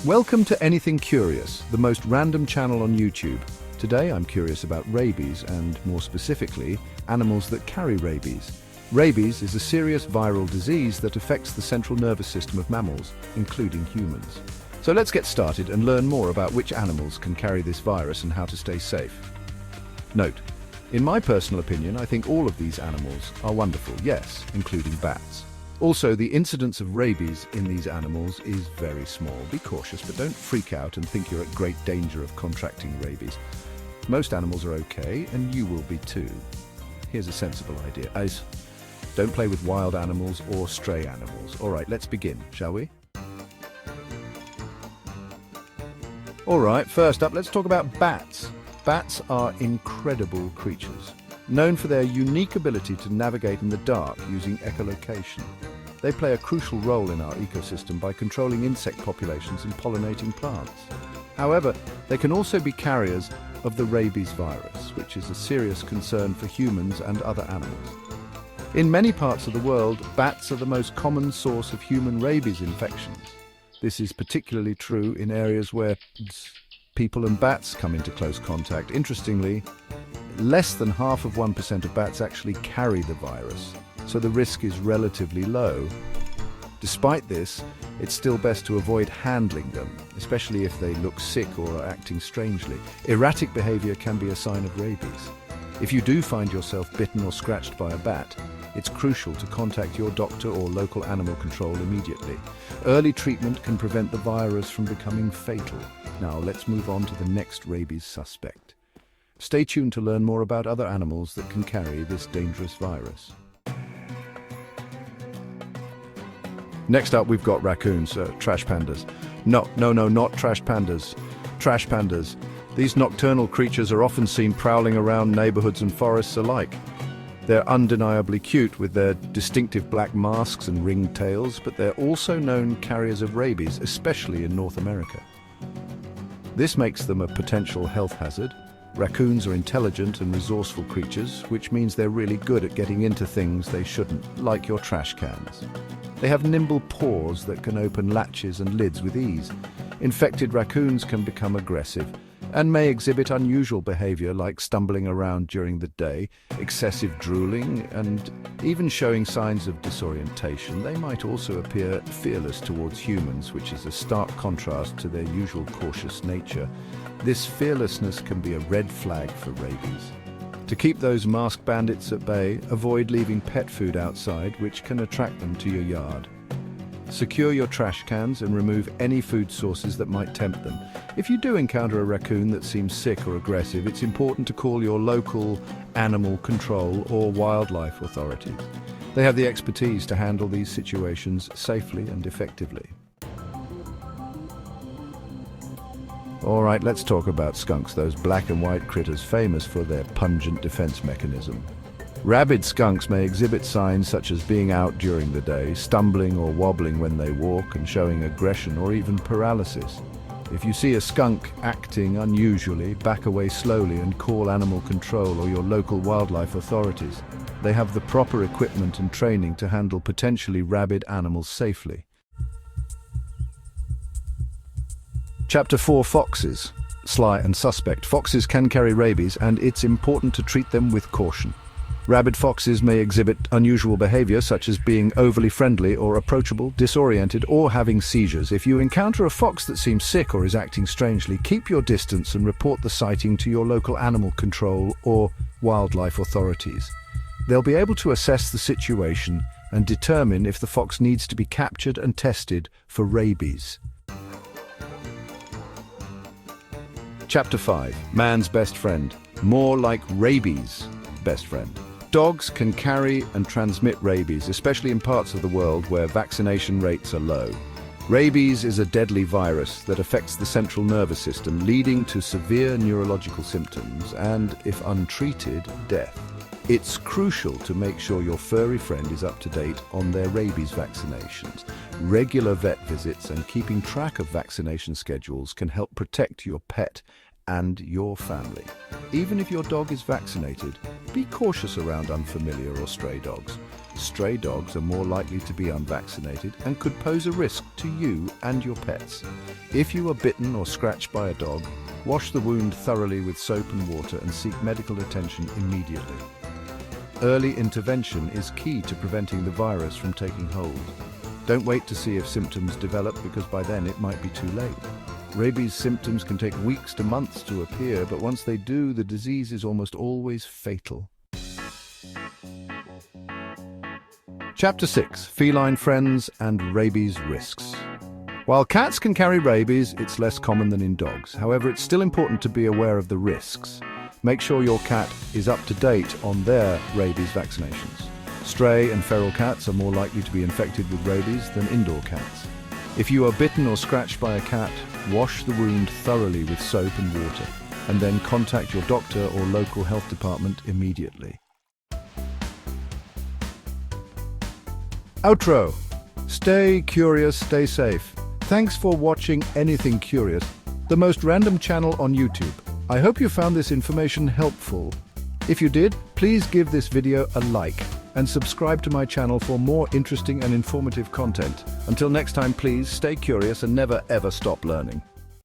Welcome to Anything Curious, the most random channel on YouTube. Today I'm curious about rabies and, more specifically, animals that carry rabies. Rabies is a serious viral disease that affects the central nervous system of mammals, including humans. So let's get started and learn more about which animals can carry this virus and how to stay safe. Note, in my personal opinion, I think all of these animals are wonderful, yes, including bats. Also, the incidence of rabies in these animals is very small. Be cautious, but don't freak out and think you're at great danger of contracting rabies. Most animals are okay, and you will be too. Here's a sensible idea. Don't play with wild animals or stray animals. All right, let's begin, shall we? All right, first up, let's talk about bats. Bats are incredible creatures, known for their unique ability to navigate in the dark using echolocation. They play a crucial role in our ecosystem by controlling insect populations and pollinating plants. However, they can also be carriers of the rabies virus, which is a serious concern for humans and other animals. In many parts of the world, bats are the most common source of human rabies infections. This is particularly true in areas where people and bats come into close contact. Interestingly, less than 0.5% of bats actually carry the virus, so the risk is relatively low. Despite this, it's still best to avoid handling them, especially if they look sick or are acting strangely. Erratic behavior can be a sign of rabies. If you do find yourself bitten or scratched by a bat, it's crucial to contact your doctor or local animal control immediately. Early treatment can prevent the virus from becoming fatal. Now let's move on to the next rabies suspect. Stay tuned to learn more about other animals that can carry this dangerous virus. Next up, we've got raccoons, trash pandas. No, not trash pandas. Trash pandas. These nocturnal creatures are often seen prowling around neighborhoods and forests alike. They're undeniably cute with their distinctive black masks and ringed tails, but they're also known carriers of rabies, especially in North America. This makes them a potential health hazard. Raccoons are intelligent and resourceful creatures, which means they're really good at getting into things they shouldn't, like your trash cans. They have nimble paws that can open latches and lids with ease. Infected raccoons can become aggressive and may exhibit unusual behavior like stumbling around during the day, excessive drooling, and even showing signs of disorientation. They might also appear fearless towards humans, which is a stark contrast to their usual cautious nature. This fearlessness can be a red flag for rabies. To keep those masked bandits at bay, avoid leaving pet food outside, which can attract them to your yard. Secure your trash cans and remove any food sources that might tempt them. If you do encounter a raccoon that seems sick or aggressive, it's important to call your local animal control or wildlife authorities. They have the expertise to handle these situations safely and effectively. All right, let's talk about skunks, those black and white critters famous for their pungent defense mechanism. Rabid skunks may exhibit signs such as being out during the day, stumbling or wobbling when they walk, and showing aggression or even paralysis. If you see a skunk acting unusually, back away slowly and call animal control or your local wildlife authorities. They have the proper equipment and training to handle potentially rabid animals safely. Chapter 4: Foxes. Sly and suspect. Foxes can carry rabies, and it's important to treat them with caution. Rabid foxes may exhibit unusual behavior, such as being overly friendly or approachable, disoriented, or having seizures. If you encounter a fox that seems sick or is acting strangely, keep your distance and report the sighting to your local animal control or wildlife authorities. They'll be able to assess the situation and determine if the fox needs to be captured and tested for rabies. Chapter 5: Man's best friend. More like rabies' best friend. Dogs can carry and transmit rabies, especially in parts of the world where vaccination rates are low. Rabies is a deadly virus that affects the central nervous system, leading to severe neurological symptoms and, if untreated, death. It's crucial to make sure your furry friend is up to date on their rabies vaccinations. Regular vet visits and keeping track of vaccination schedules can help protect your pet and your family. Even if your dog is vaccinated, be cautious around unfamiliar or stray dogs. Stray dogs are more likely to be unvaccinated and could pose a risk to you and your pets. If you are bitten or scratched by a dog, wash the wound thoroughly with soap and water and seek medical attention immediately. Early intervention is key to preventing the virus from taking hold. Don't wait to see if symptoms develop, because by then it might be too late. Rabies symptoms can take weeks to months to appear, but once they do, the disease is almost always fatal. Chapter 6: Feline Friends and Rabies Risks. While cats can carry rabies, it's less common than in dogs. However, it's still important to be aware of the risks. Make sure your cat is up to date on their rabies vaccinations. Stray and feral cats are more likely to be infected with rabies than indoor cats. If you are bitten or scratched by a cat, wash the wound thoroughly with soap and water, and then contact your doctor or local health department immediately. Outro. Stay curious, stay safe. Thanks for watching Anything Curious, the most random channel on YouTube. I hope you found this information helpful. If you did, please give this video a like and subscribe to my channel for more interesting and informative content. Until next time, please stay curious and never ever stop learning.